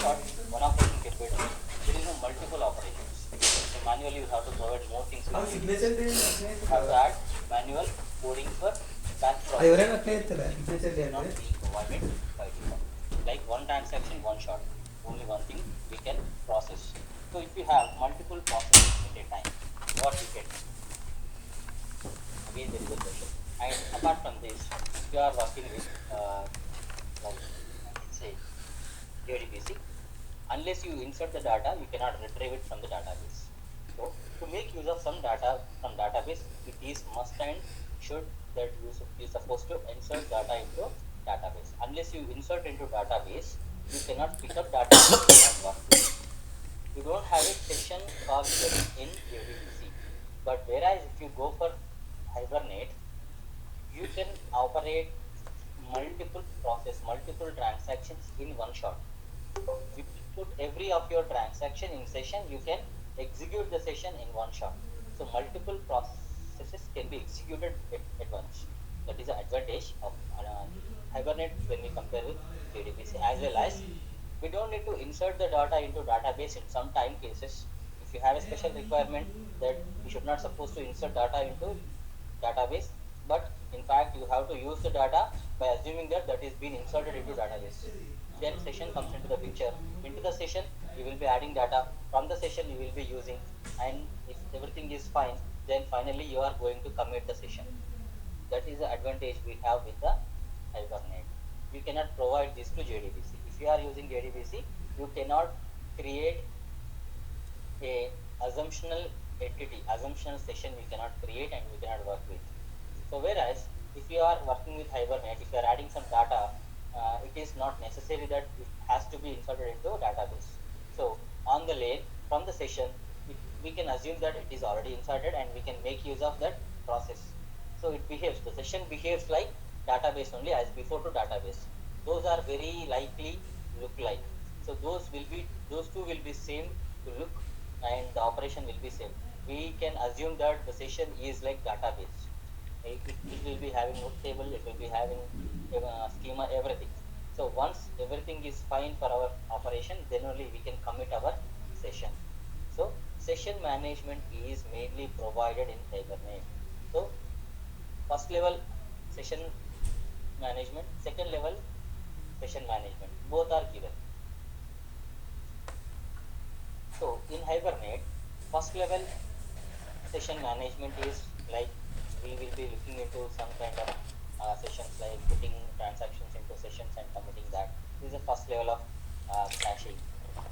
shot, one operation can be done. There is no multiple operations. So manually you have to provide more things. You have to add manual coding for batch processing. Not being provided by default. Like one transaction, one shot. Only one thing we can process. So if you have multiple processes at a time, what you get? Again there is a question. And apart from this, if you are working with like let's say JDBC, unless you insert the data, you cannot retrieve it from the database. So to make use of some data from database, it is must and should that you're supposed to insert data into database. Unless you insert into database, you cannot pick up data and you cannot work with it. You don't have a session concept in JDBC. But whereas if you go for Hibernate, you can operate multiple process, multiple transactions in one shot. You put every of your transaction in session, you can execute the session in one shot. So multiple processes can be executed at once. That is the advantage of Hibernate when we compare with JDBC. As well as we don't need to insert the data into database in some time cases. If you have a special requirement that you should not supposed to insert data into database, but in fact you have to use the data by assuming that that is being inserted into database. Then session comes into the picture. Into the session you will be adding data, from the session you will be using, and if everything is fine, then finally you are going to commit the session. That is the advantage we have with the Hibernate. We cannot provide this to JDBC. If you are using JDBC, you cannot create a assumptional entity, assumptional session we cannot create and we cannot work with. So whereas if you are working with Hibernate, if you are adding some data, it is not necessary that it has to be inserted into a database. So on the lane from the session, we can assume that it is already inserted and we can make use of that process. So it behaves, the session behaves like database only as before to database. Those are very likely look like. So those two will be same to look and the operation will be same. We can assume that the session is like database. It will be having note table, it will be having schema, everything. So once everything is fine for our operation, then only we can commit our session. So session management is mainly provided in Hibernate. So first level session management, second level session management, both are given. So in Hibernate, first level session management is like we will be looking into some kind of sessions like putting transactions into sessions and committing that. This is the first level of caching.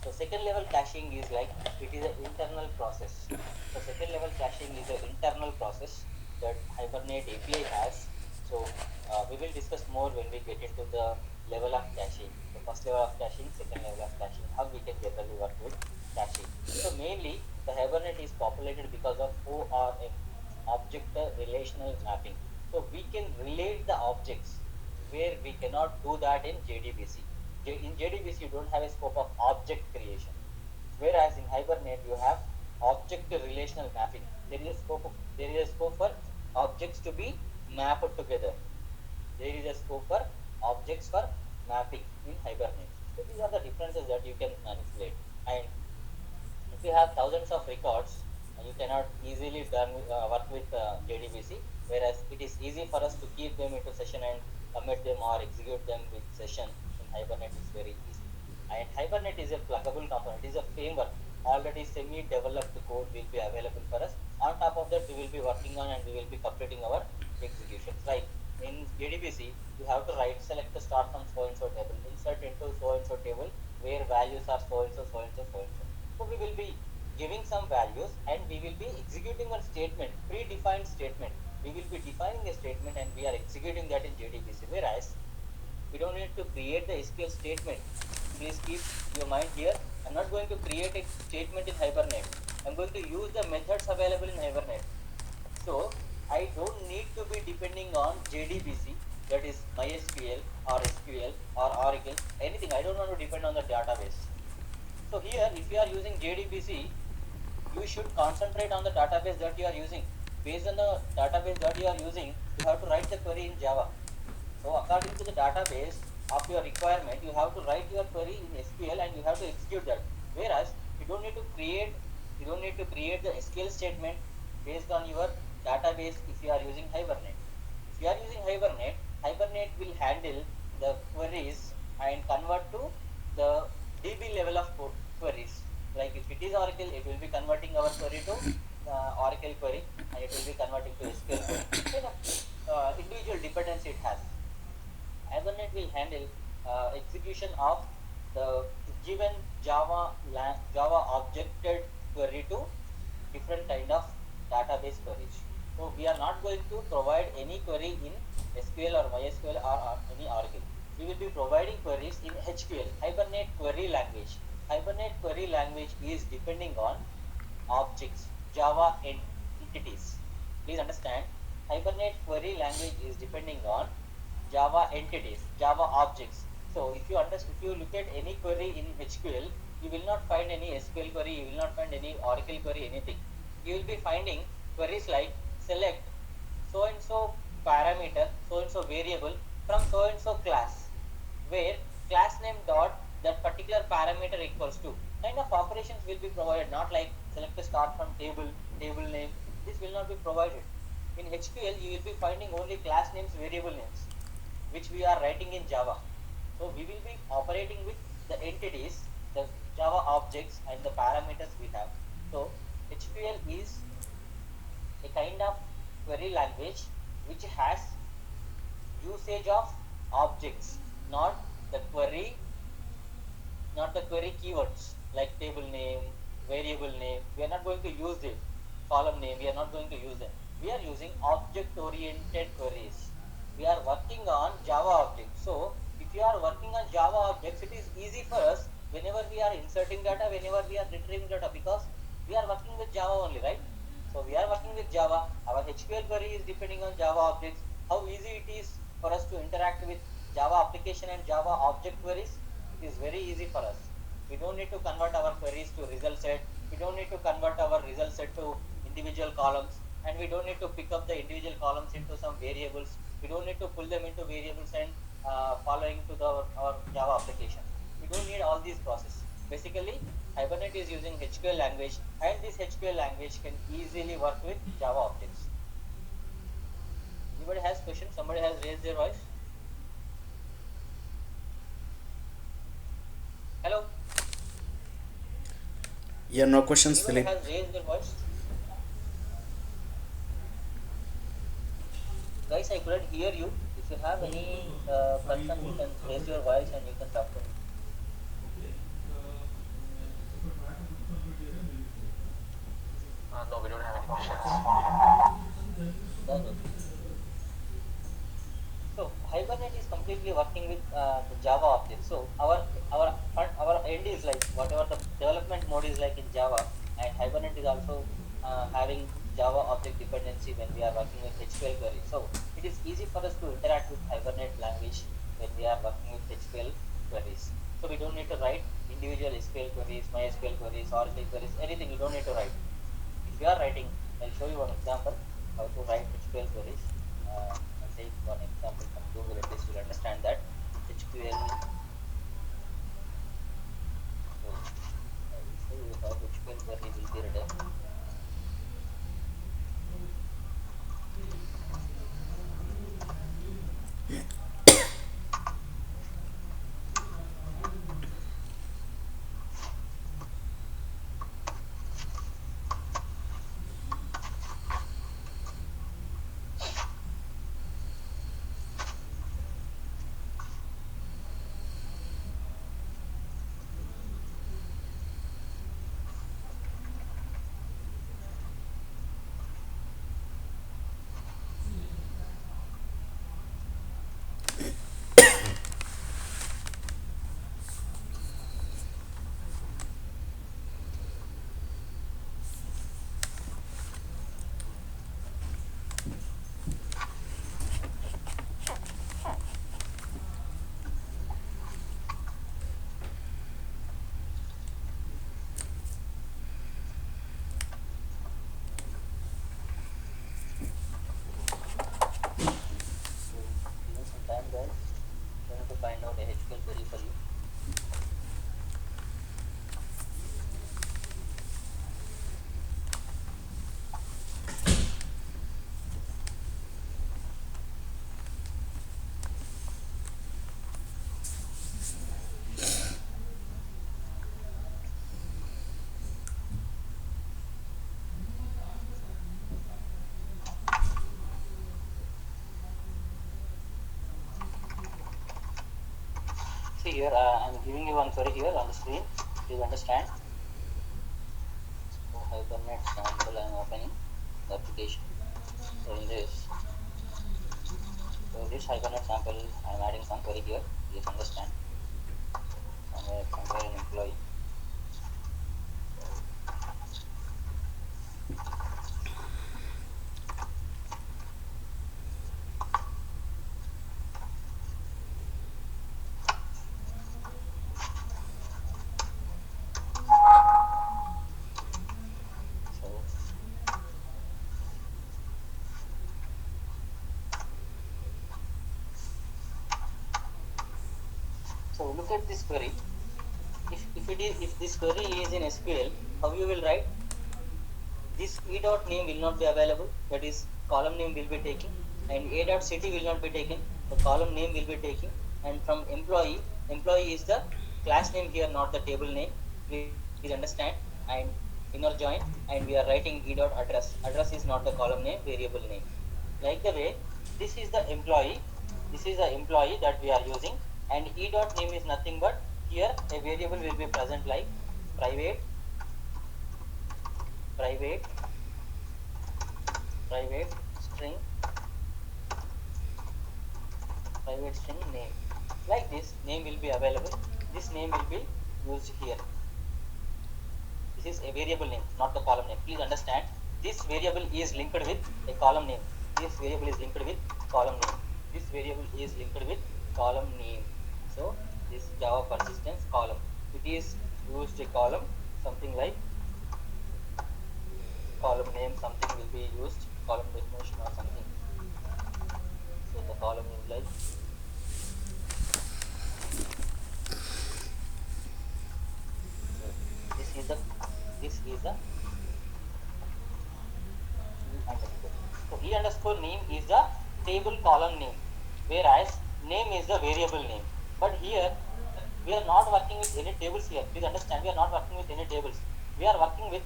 So second level caching is like it is an internal process. So second level caching is an internal process that Hibernate API has. So we will discuss more when we get into the level of caching. So first level of caching, second level of caching, how we can generally work with caching. So mainly the Hibernate is populated because of ORM, object relational mapping. So we can relate the objects where we cannot do that in JDBC. In JDBC you don't have a scope of object creation, whereas in Hibernate you have object relational mapping. There is a scope for objects to be mapped together. There is a scope for objects for mapping in Hibernate. So these are the differences that you can manipulate. And if you have thousands of records, you cannot easily work with JDBC, whereas it is easy for us to keep them into session and commit them or execute them with session. In Hibernate is very easy. And Hibernate is a pluggable component, it is a framework. Already semi-developed code will be available for us. On top of that, we will be working on and we will be completing our executions. Like in JDBC, you have to select the start from so and so table, insert into so and so table where values are so and so, so and so, so and so. So we will be giving some values and we will be executing a statement, predefined statement. We will be defining a statement and we are executing that in JDBC. Whereas we don't need to create the SQL statement. Please keep your mind here. I'm not going to create a statement in Hibernate. I'm going to use the methods available in Hibernate. So I don't need to be depending on JDBC, that is MySQL or SQL or Oracle, anything. I don't want to depend on the database. So here, if you are using JDBC, you should concentrate on the database that you are using. Based on the database that you are using, you have to write the query in Java. So according to the database of your requirement, you have to write your query in SQL and you have to need to create the SQL statement based on your database if you are using Hibernate. If you are using Hibernate, Hibernate will handle the queries and convert to the DB level of queries. Like if it is Oracle, it will be converting our query to Oracle query, and it will be converting to SQL query. Kind of individual dependency it has. Hibernate will handle execution of the given Java objected query to different kind of database queries. So we are not going to provide any query in SQL or MySQL or any Oracle. We will be providing queries in HQL, Hibernate Query Language. Hibernate Query Language is depending on objects, Java entities. Please understand, Hibernate Query Language is depending on Java entities, Java objects. So if you look at any query in HQL, you will not find any SQL query, you will not find any Oracle query, anything. You will be finding queries like select so and so parameter, so and so variable from so and so class, where class name dot that particular parameter equals to kind of operations will be provided, not like select a start from table name. This will not be provided. In HQL, you will be finding only class names, variable names, which we are writing in Java. So we will be operating with the entities, the Java objects and the parameters we have. So HQL is a kind of query language which has usage of objects, not the query, not the query keywords like table name, variable name. We are not going to use it. Column name, we are not going to use them. We are using object oriented queries. We are working on Java objects. So if you are working on Java objects, it is easy for us whenever we are inserting data, whenever we are retrieving data, because we are working with Java only, right? So we are working with Java. Our HQL query is depending on Java objects. How easy it is for us to interact with Java application and Java object queries? It is very easy for us. We don't need to convert our queries to result set. We don't need to convert our result set to individual columns, and we don't need to pick up the individual columns into some variables. We don't need to pull them into variables and following to our Java application. We don't need all these process. Basically, Hibernate is using HQL language, and this HQL language can easily work with Java objects. Anybody has questions? Somebody has raised their voice. Hello. Yeah, no questions, Anybody Philip. has raised their voice? Guys, I couldn't hear you. If you have any concern, you can raise your voice and you can talk to me. No, we don't have any questions. That's okay. So Hibernate is completely working with the Java object. So our end is like whatever the development mode is like in Java, and Hibernate is also having Java object dependency when we are working with HQL queries. So it is easy for us to interact with Hibernate language when we are working with HQL queries. So we don't need to write individual SQL queries, MySQL queries, Oracle queries, anything. You don't need to write. If you are writing, I'll show you one example how to write HQL queries. I'll take one example from Google, at least you'll understand that HQL. So I will show you how HQL query will be written. See here, I'm giving you one query here on the screen. Please understand. So Hibernate sample, I'm opening the application. So in this, so this Hibernate sample, I'm adding some query here. Please understand. Somewhere an employee. So look at this query. If this query is in SQL, how you will write? This e dot name will not be available. That is, column name will be taken, and a dot city will not be taken. The column name will be taken, and from employee, employee is the class name here, not the table name. Please understand. And inner join, and we are writing e dot address. Address is not the column name, variable name. Like the way this is the employee. This is the employee that we are using, and e dot name is nothing but here a variable will be present like private private private string name. Like this name will be available. This name will be used here. This is a variable name, not the column name. Please understand, this variable is linked with a column name. This variable is linked with column name. This variable is linked with column name. So this Java persistence column, it is used a column, something like column name, something will be used, column definition or something. So the column name like this is the underscore. So e underscore name is the table column name, whereas name is the variable name. But here we are not working with any tables here. Please understand, we are not working with any tables. We are working with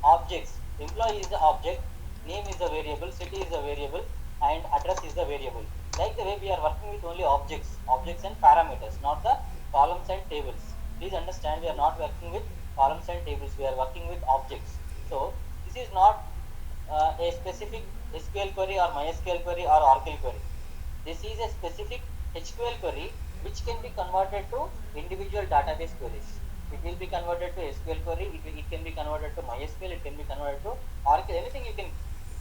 objects. Employee is the object, name is the variable, city is the variable, and address is the variable. Like the way we are working with only objects and parameters, not the columns and tables. Please understand, we are not working with columns and tables, we are working with objects. So this is not a specific SQL query or MySQL query or Oracle query. This is a specific SQL query which can be converted to individual database queries. It will be converted to SQL query, it can be converted to MySQL, it can be converted to Oracle, anything you can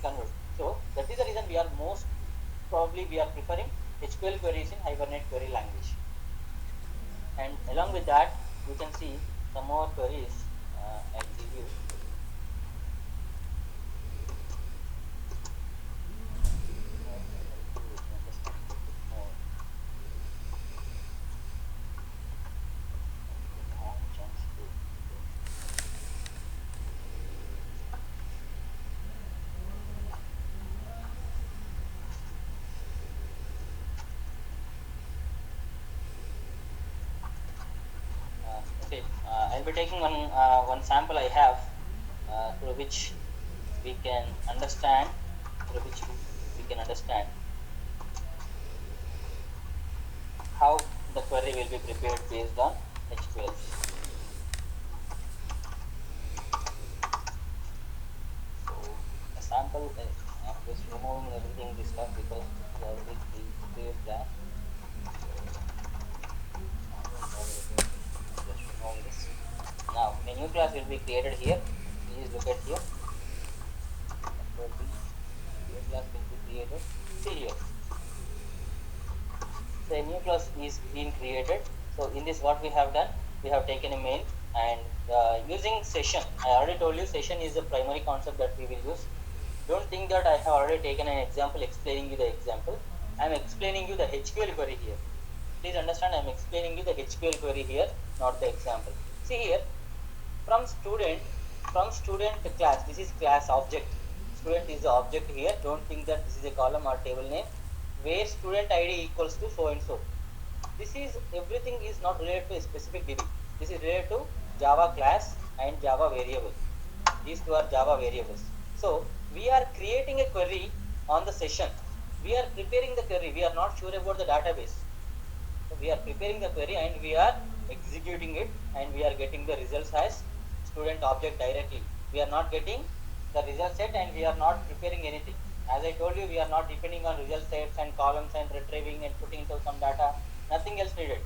convert. So that is the reason we are most probably we are preferring SQL queries in Hibernate query language. And along with that, you can see some more queries. I'll give you. Okay, I'll be taking one sample I have through which we can understand how the query will be prepared based on SQL. So a sample, I'm just removing everything this stuff because we already prepared that. This. Now a new class will be created here. Please look at here. New class will be created. See here. So a new class is being created. So in this, what we have done, we have taken a main and using session. I already told you session is the primary concept that we will use. Don't think that I have already taken an example explaining you the example. I am explaining you the HQL query here. Please understand, I am explaining you the HQL query here, not the example. See here, from student class, this is class object. Student is the object here. Don't think that this is a column or table name, where student ID equals to so and so. This is everything is not related to a specific DB. This is related to Java class and Java variable. These two are Java variables. So we are creating a query on the session. We are preparing the query. We are not sure about the database. we are preparing the query and we are executing it, and we are getting the results as student object directly. We are not getting the result set and we are not preparing anything. As I told you, we are not depending on result sets and columns and retrieving and putting into some data. Nothing else needed.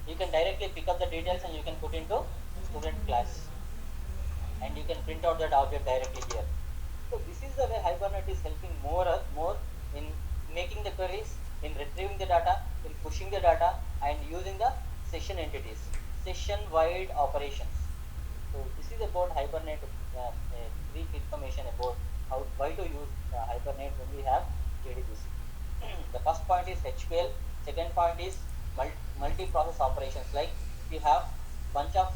You can directly pick up the details and you can put into student class, and you can print out that object directly here. So this is the way Hibernate is helping more in making the queries, in retrieving the data, in pushing the data, and using the session entities, session wide operations. So this is about Hibernate, brief information about how why to use Hibernate when we have JDBC. The first point is HQL. Second point is multi-process operations. Like if you have bunch of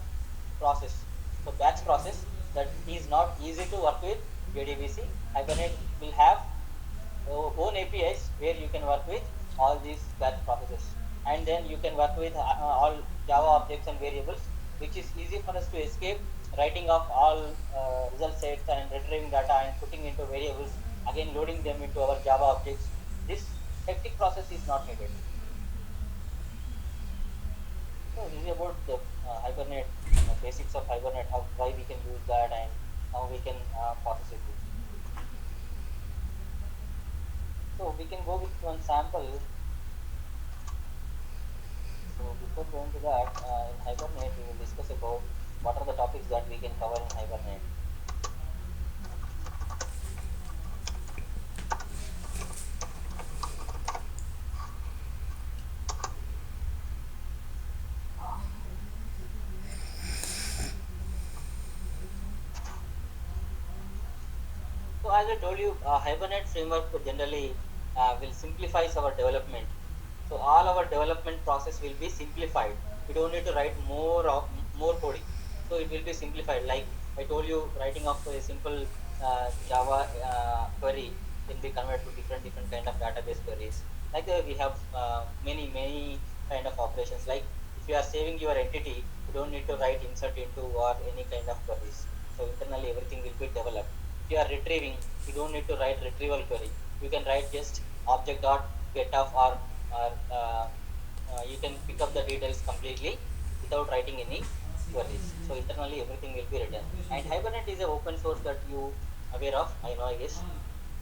process, so batch process, that is not easy to work with JDBC. Hibernate will have own APIs where you can work with all these batch processes, and then you can work with all Java objects and variables, which is easy for us to escape writing of all result sets and retrieving data and putting into variables, again loading them into our Java objects. This hectic process is not needed. So this is about the Hibernate, basics of Hibernate, how why we can use that and how we can process it. So we can go with one sample. So before going to that, in Hibernate, we will discuss about what are the topics that we can cover in Hibernate. So as I told you, Hibernate framework generally will simplify our development. So all our development process will be simplified. We don't need to write more coding. So it will be simplified. Like I told you, writing of a simple Java query can be converted to different kind of database queries. Like we have many kind of operations. Like if you are saving your entity, you don't need to write insert into or any kind of queries. So internally everything will be developed. If you are retrieving, you don't need to write retrieval query. You can write just object dot get of, or you can pick up the details completely without writing any queries. So internally everything will be written. And Hibernate is an open source that you aware of, I know, I guess.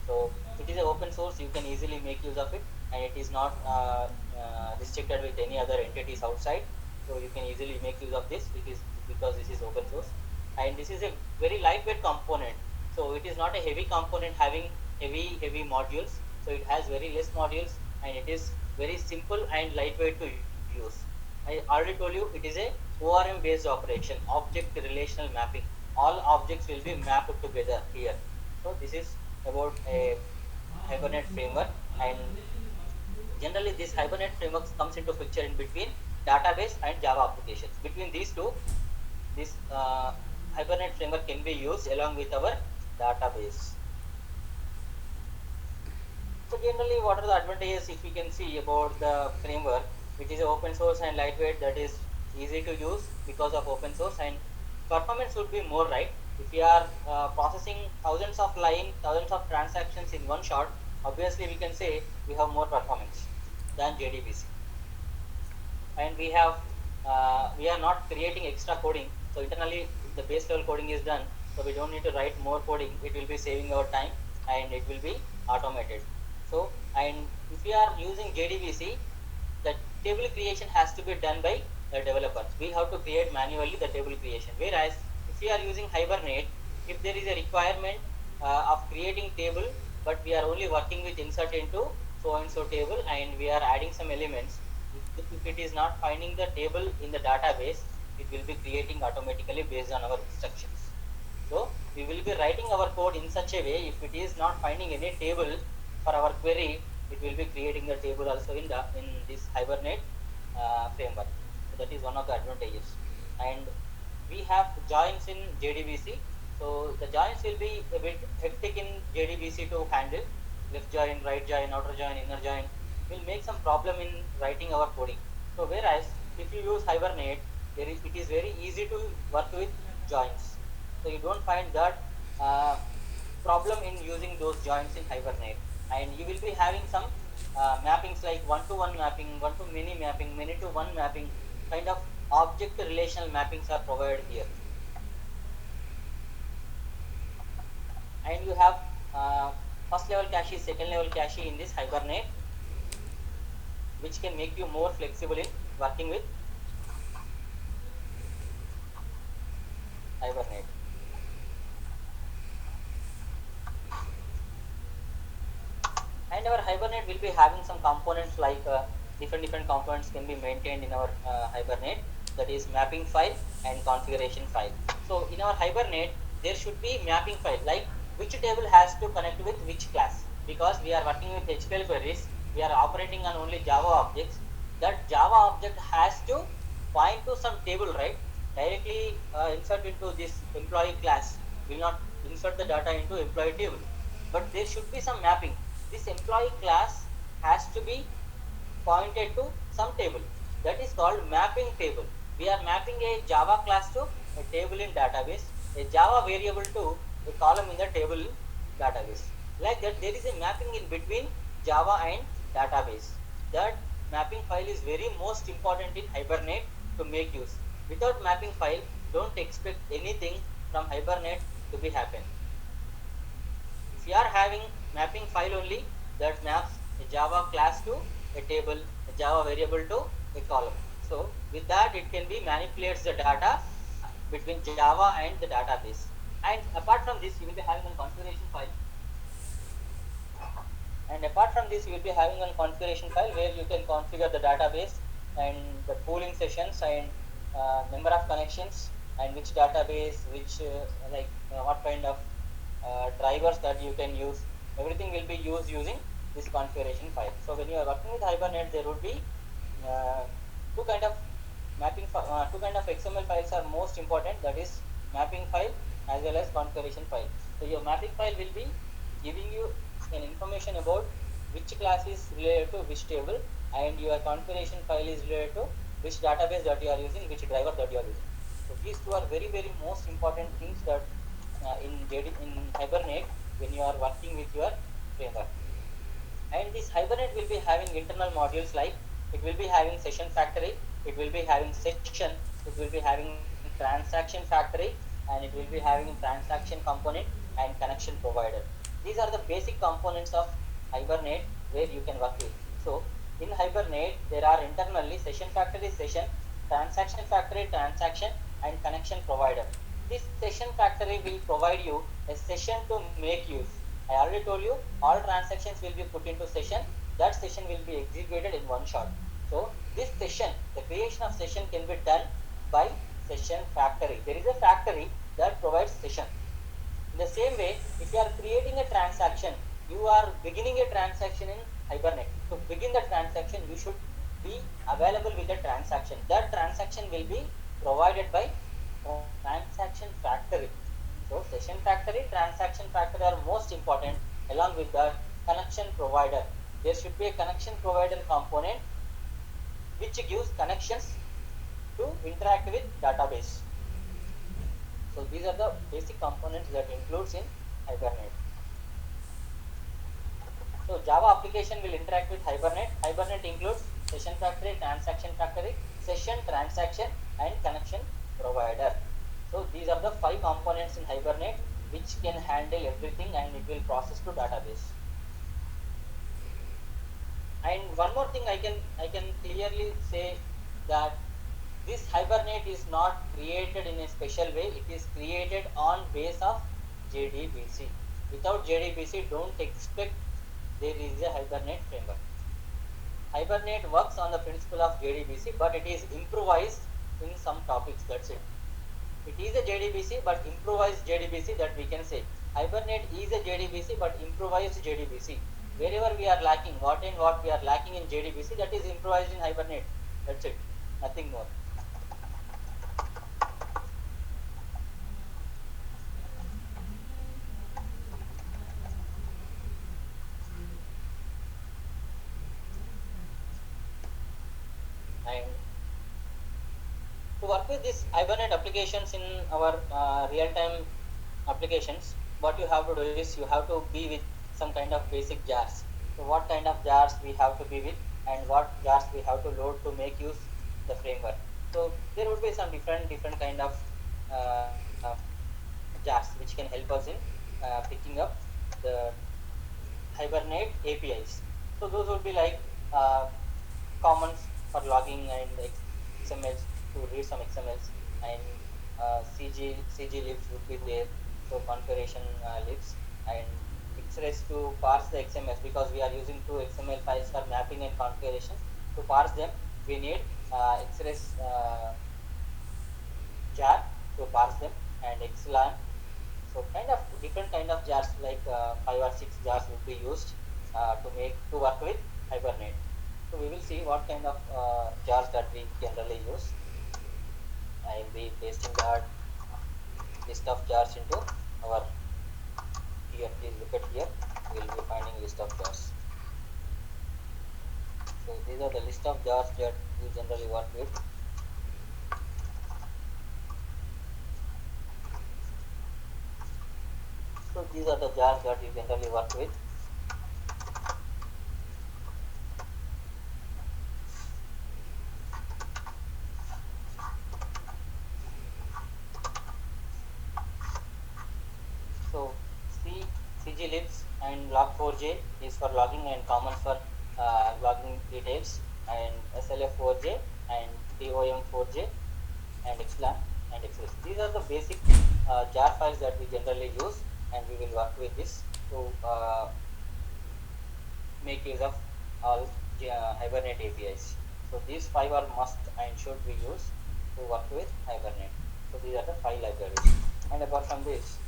So it is an open source. You can easily make use of it, and it is not restricted with any other entities outside. So you can easily make use of this. It is because this is open source, and this is a very lightweight component. So it is not a heavy component having heavy modules. So it has very less modules, and it is very simple and lightweight to use. I already told you it is a ORM based operation, object relational mapping. All objects will be mapped together here. So this is about a Hibernate framework, and generally this Hibernate framework comes into picture in between database and Java applications. Between these two, this Hibernate framework can be used along with our database. So generally, what are the advantages if we can see about the framework, which is open source and lightweight, that is easy to use because of open source, and performance would be more, right? If we are processing thousands of line, thousands of transactions in one shot, obviously we can say we have more performance than JDBC. And we are not creating extra coding. So internally the base level coding is done. So we don't need to write more coding. It will be saving our time and it will be automated. So, and if we are using JDBC, the table creation has to be done by the developers. We have to create manually the table creation. Whereas if we are using Hibernate, if there is a requirement of creating table, but we are only working with insert into so and so table, and we are adding some elements. If it is not finding the table in the database, it will be creating automatically based on our instructions. So we will be writing our code in such a way, if it is not finding any table for our query, it will be creating the table also in this Hibernate framework. So that is one of the advantages. And we have joins in JDBC. So the joins will be a bit hectic in JDBC to handle. Left join, right join, outer join, inner join will make some problem in writing our coding. So whereas if you use Hibernate, it is very easy to work with joins. So you don't find that problem in using those joins in Hibernate, and you will be having some mappings like one-to-one mapping, one-to-many mapping, many-to-one mapping, kind of object relational mappings are provided here. And you have first level cache, second level cache in this Hibernate, which can make you more flexible in working with Hibernate. And our Hibernate will be having some components like different components can be maintained in our Hibernate, that is mapping file and configuration file. So in our Hibernate there should be mapping file, like which table has to connect with which class, because we are working with SQL queries, we are operating on only Java objects. That Java object has to point to some table, right? Directly insert into this employee class will not insert the data into employee table, but there should be some mapping. This employee class has to be pointed to some table, that is called mapping table. We are mapping a Java class to a table in database, a Java variable to a column in the table database. Like that, there is a mapping in between Java and database. That mapping file is very most important in Hibernate to make use. Without mapping file, don't expect anything from Hibernate to be happen. If you are having mapping file only, that maps a Java class to a table, a Java variable to a column. So with that it can be manipulates the data between Java and the database. And apart from this, you will be having a configuration file. And apart from this, you will be having a configuration file where you can configure the database and the pooling sessions and number of connections and which database, which what kind of drivers that you can use. Everything will be used using this configuration file. So when you are working with Hibernate, there would be uh, two kind of two kind of XML files are most important. That is mapping file as well as configuration file. So your mapping file will be giving you an information about which class is related to which table, and your configuration file is related to which database that you are using, which driver that you are using. So these two are very most important things that in Hibernate when you are working with your framework. And this Hibernate will be having internal modules like it will be having session factory, it will be having section, it will be having transaction factory, and it will be having transaction component and connection provider. These are the basic components of Hibernate where you can work with. So in Hibernate there are internally session factory, session, transaction factory, transaction, and connection provider. This session factory will provide you a session to make use. I already told you all transactions will be put into session. That session will be executed in one shot. So this session, the creation of session can be done by session factory. There is a factory that provides session. In the same way, if you are creating a transaction, you are beginning a transaction in Hibernate. To begin the transaction, you should be available with a transaction. That transaction will be provided by transaction factory. So session factory, transaction factory are most important, along with the connection provider. There should be a connection provider component which gives connections to interact with database. So these are the basic components that includes in Hibernate. So Java application will interact with Hibernate. Hibernate includes session factory, transaction factory, session, transaction, and connection provider. So these are the 5 components in Hibernate which can handle everything and it will process to database. And one more thing I can clearly say that this Hibernate is not created in a special way. It is created on base of JDBC. Without JDBC, don't expect there is a Hibernate framework. Hibernate works on the principle of JDBC, but it is improvised in some topics. That's it. It is a JDBC, but improvised JDBC, that we can say. Hibernate is a JDBC, but improvised JDBC. Wherever we are lacking, what we are lacking in JDBC, that is improvised in Hibernate. That's it. Nothing more. And to work with this Hibernate applications in our real-time applications, what you have to do is you have to be with some kind of basic jars. So what kind of jars we have to be with, and what jars we have to load to make use the framework. So there would be some different kind of uh, jars which can help us in picking up the Hibernate APIs. So those would be like uh, commons for logging and XMLs to read some XMLs, and CG libs would be there. So configuration libs and X-rays to parse the XMLs, because we are using two XML files for mapping and configuration. To parse them, we need X-rays jar to parse them, and Xlan. So kind of different kind of jars, like 5 or 6 jars would be used to work with Hibernate. So we will see what kind of jars that we generally use. I will be pasting that list of jars into our here. Please look at here. We will be finding list of jars. So these are the list of jars that we generally work with. So these are the jars that we generally work with. So CGLibs and log4j is for logging and common for logging details, and SLF4j and DOM4j and XLAN and XS. These are the basic jar files that we generally use, and we will work with this to make use of all Hibernate APIs. So these five are must and should be used to work with Hibernate. So these are the five libraries. And apart from this,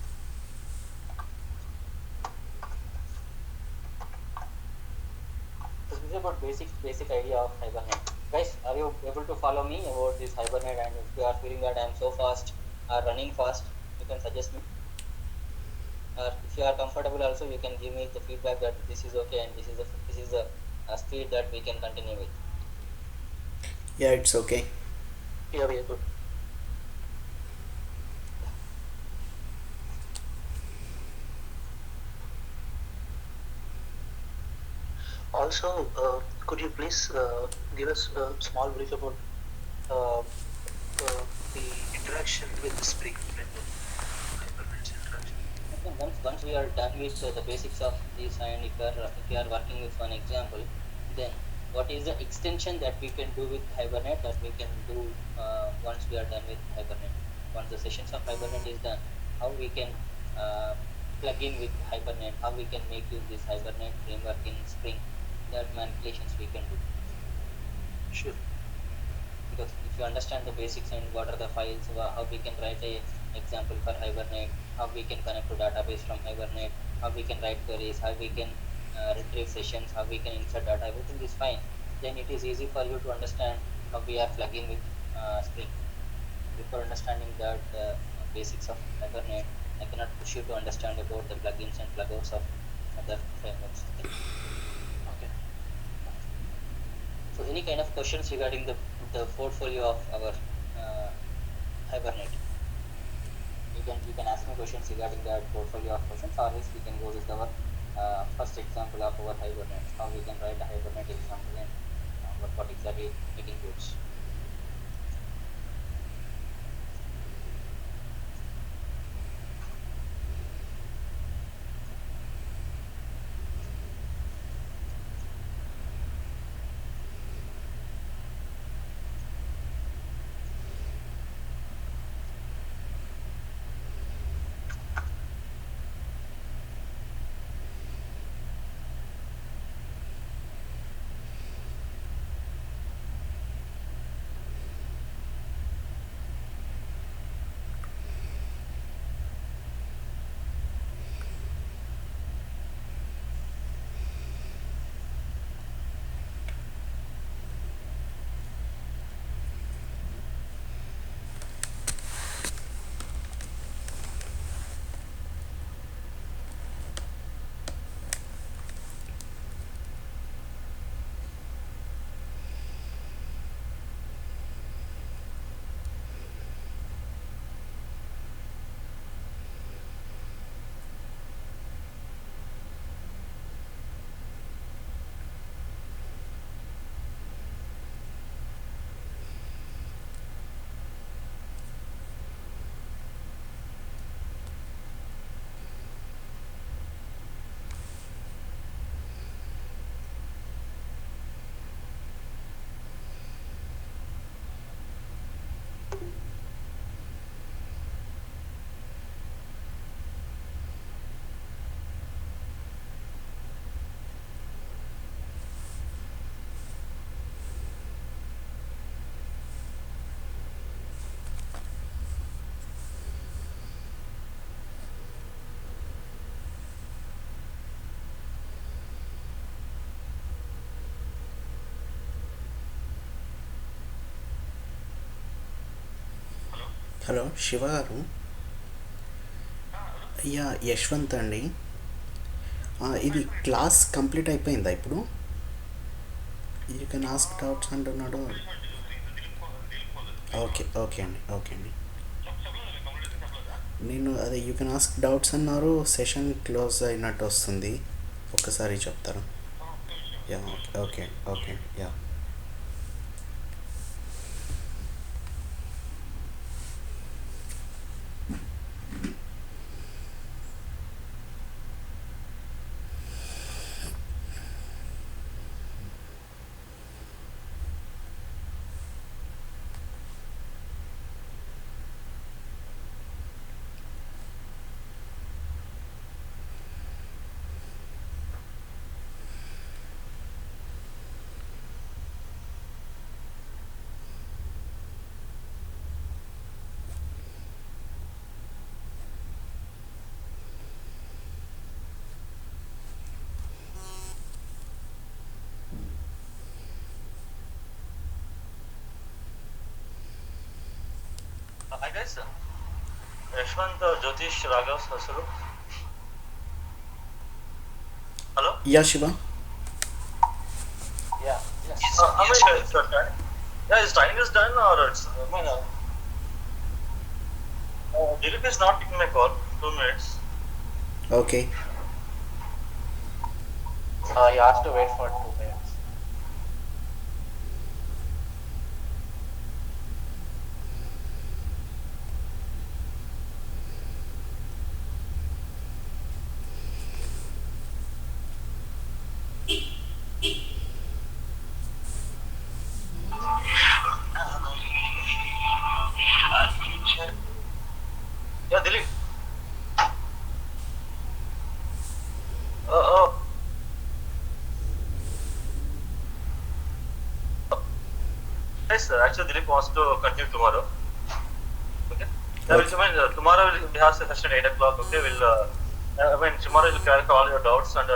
so this is about basic idea of Hibernate. Guys, are you able to follow me about this Hibernate? And if you are feeling that I am so fast or running fast, you can suggest me. Or if you are comfortable, also you can give me the feedback that this is okay and this is the speed that we can continue with. Yeah, it's okay. Yeah, we are good. Also, could you please give us a small brief about uh, the interaction with the Spring framework, Hibernate's interaction? Okay, once we are done with the basics of this, and if you are working with one example, then what is the extension that we can do with Hibernate, that we can do once we are done with Hibernate? Once the sessions of Hibernate is done, how we can uh, plug in with Hibernate, how we can make use this Hibernate framework in Spring, that manipulations we can do. Sure. Because if you understand the basics and what are the files, how we can write a example for Hibernate, how we can connect to database from Hibernate, how we can write queries, how we can retrieve sessions, how we can insert data, everything is fine. Then it is easy for you to understand how we are plugging with Spring. Before understanding that basics of Hibernate, I cannot push you to understand about the plugins and plugouts of other frameworks. Okay. Okay. So any kind of questions regarding the portfolio of our uh, Hibernate? You can ask me questions regarding that portfolio of questions, or else we can go with our first example of our Hibernate. How we can write a Hibernate example, and what exactly it includes. Hello Shiva గారు. Yeah Yashwant అండి. ఇది class complete అయిపోయిందా ఇప్పుడు? You can ask doubts అంటున్నాడు. Okay okay అండి, okay అండి. నేను అదే యూ కెన్ ఆస్క్ డౌట్స్ అన్నారు, సెషన్ క్లోజ్ అయినట్టు వస్తుంది. ఒక్కసారి చెప్తారా? యా ఓకే ఓకే ఓకే అండి, yeah. Hi guys, Yashwant Jyotish Raghav Sasaru. Hello? Yeah Shiva. Yeah, yes. I mean, it's time. Yeah, his time is done or it's. I mean, Dilip is not taking my call. 2 minutes. Okay. You have to wait for 2 minutes. Yeah, Dilip. Oh, yes, sir. Actually, Dilip wants to continue tomorrow. Okay. Yeah, Okay. I mean, tomorrow we have a session at 8 o'clock. Okay, I mean, tomorrow you'll clarify all your doubts and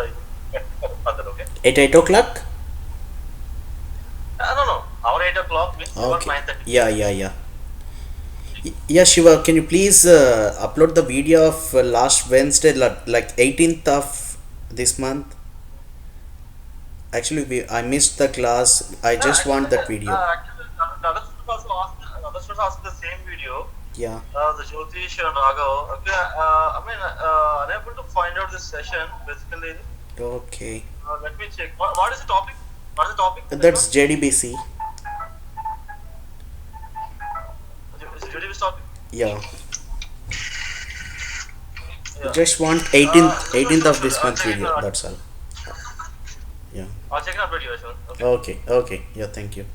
get further. Okay. At 8 o'clock? No. Our 8 o'clock means your Okay. 9:30. Yeah, yeah, yeah. Yeah, Shiva, can you please upload the video of last Wednesday, like 18th of this month? Actually, I missed the class. I just want that video. Actually, the other students asked the same video. Yeah. The Jyotish and Raghav. Okay, unable to find out this session basically. Okay. Let me check. What is the topic? What is the topic? That's JDBC. Is it JDB's topic? Yeah. Yeah. Just want 18th of Sure. this I'll month check it video. out. That's all. Yeah. I'll check it out video. Okay. Okay. Okay. Yeah. Thank you.